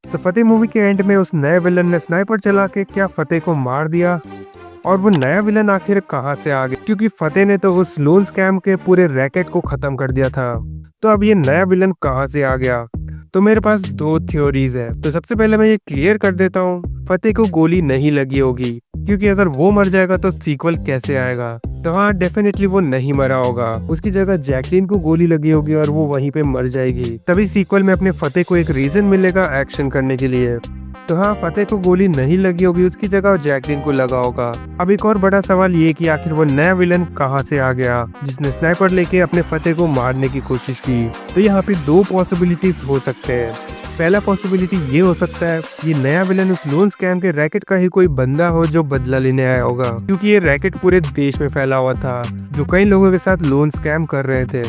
तो फतेह मूवी के एंड में उस नए विलन ने स्नाइपर चला के क्या फतेह को मार दिया, और वो नया विलन आखिर कहाँ से आ गया, क्योंकि फतेह ने तो उस लोन स्कैम के पूरे रैकेट को खत्म कर दिया था। तो अब ये नया विलन कहाँ से आ गया? तो मेरे पास दो थ्योरीज है। तो सबसे पहले मैं ये क्लियर कर देता हूँ, फतेह को गोली नहीं लगी होगी, क्योंकि अगर वो मर जाएगा तो सीक्वल कैसे आएगा। तो हाँ, डेफिनेटली वो नहीं मरा होगा, उसकी जगह जैकलीन को गोली लगी होगी और वो वहीं पे मर जाएगी। तभी सीक्वल में अपने फतेह को एक रीजन मिलेगा एक्शन करने के लिए। तो हाँ, फतेह को गोली नहीं लगी होगी, उसकी जगह जैकलीन को लगा होगा। अब एक और बड़ा सवाल ये कि आखिर वो नया विलन कहाँ से आ गया जिसने स्नाइपर लेके अपने फतेह को मारने की कोशिश की। तो यहाँ पे दो पॉसिबिलिटीज हो सकते हैं। पहला पॉसिबिलिटी ये हो सकता है ये नया विलन उस लोन स्कैम के रैकेट का ही कोई बंदा हो जो बदला लेने आया होगा, क्योंकि ये रैकेट पूरे देश में फैला हुआ था जो कई लोगों के साथ लोन स्कैम कर रहे थे।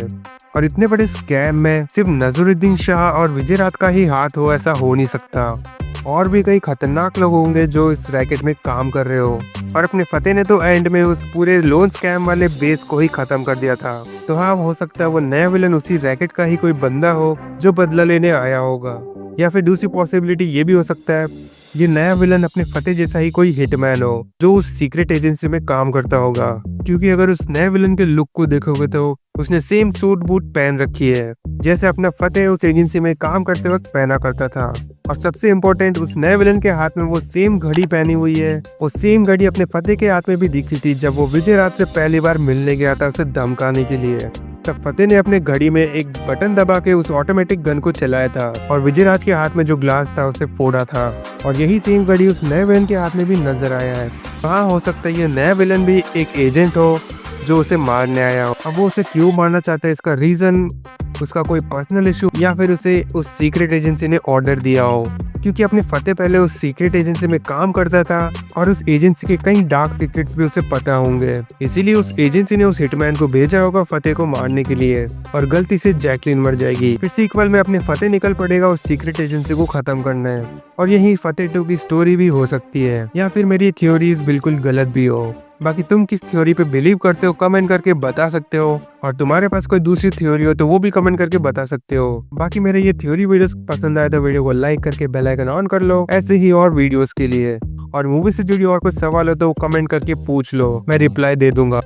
और इतने बड़े स्कैम में सिर्फ नजरुद्दीन शाह और विजय रात का ही हाथ हो ऐसा हो नहीं सकता, और भी कई खतरनाक लोग होंगे जो इस रैकेट में काम कर रहे हो। और अपने फतेह ने तो एंड में उस पूरे लोन स्कैम वाले बेस को ही खत्म कर दिया था। तो हाँ, हो सकता है वो नया विलन उसी रैकेट का ही कोई बंदा हो जो बदला लेने आया होगा। या फिर दूसरी पॉसिबिलिटी ये भी हो सकता है ये नया विलन अपने फतेह जैसा ही कोई हिटमैन हो जो उस सीक्रेट एजेंसी में काम करता होगा, क्योंकि अगर उस नए विलन के लुक को देखोगे तो उसने सेम सूट बूट पहन रखी है जैसे अपना फतेह उस एजेंसी में काम करते वक्त पहना करता था। और सबसे इम्पोर्टेंट, उस नए विलन के हाथ में वो सेम घड़ी पहनी हुई है। वो सेम घड़ी अपने फतेह के हाथ में भी दिखी थी जब वो विजय रात से पहली बार मिलने गया था उसे धमकाने के लिए। तब फतेह ने अपने घड़ी में एक बटन दबा के उस ऑटोमेटिक गन को चलाया था और विजय राज के हाथ में जो ग्लास था उसे फोड़ा था। और यही सेम घड़ी उस नए विलन के हाथ में भी नजर आया है। हाँ, हो सकता है ये नया विलन भी एक एजेंट हो जो उसे मारने आया हो। अब वो उसे क्यों मारना चाहता है, इसका रीजन उसका कोई पर्सनल इशू, या फिर उसे उस सीक्रेट एजेंसी ने ऑर्डर दिया हो, क्योंकि अपने फतेह पहले उस सीक्रेट एजेंसी में काम करता था और उस एजेंसी के कई डार्क सीक्रेट्स भी उसे पता होंगे। इसीलिए उस एजेंसी ने उस हिटमैन को भेजा होगा फतेह को मारने के लिए, और गलती से जैकलीन मर जाएगी। फिर सीक्वल में अपने फतेह निकल पड़ेगा उस सीक्रेट एजेंसी को खत्म करना है। और यही फतेह 2 की स्टोरी भी हो सकती है, या फिर मेरी थ्योरीज बिल्कुल गलत भी हो। बाकी तुम किस थ्योरी पे बिलीव करते हो कमेंट करके बता सकते हो, और तुम्हारे पास कोई दूसरी थ्योरी हो तो वो भी कमेंट करके बता सकते हो। बाकी मेरे ये थ्योरी वीडियोस पसंद आए तो वीडियो को लाइक करके बेल आइकन ऑन कर लो ऐसे ही और वीडियोस के लिए। और मूवी से जुड़ी और कुछ सवाल हो तो कमेंट करके पूछ लो, मैं रिप्लाई दे दूंगा।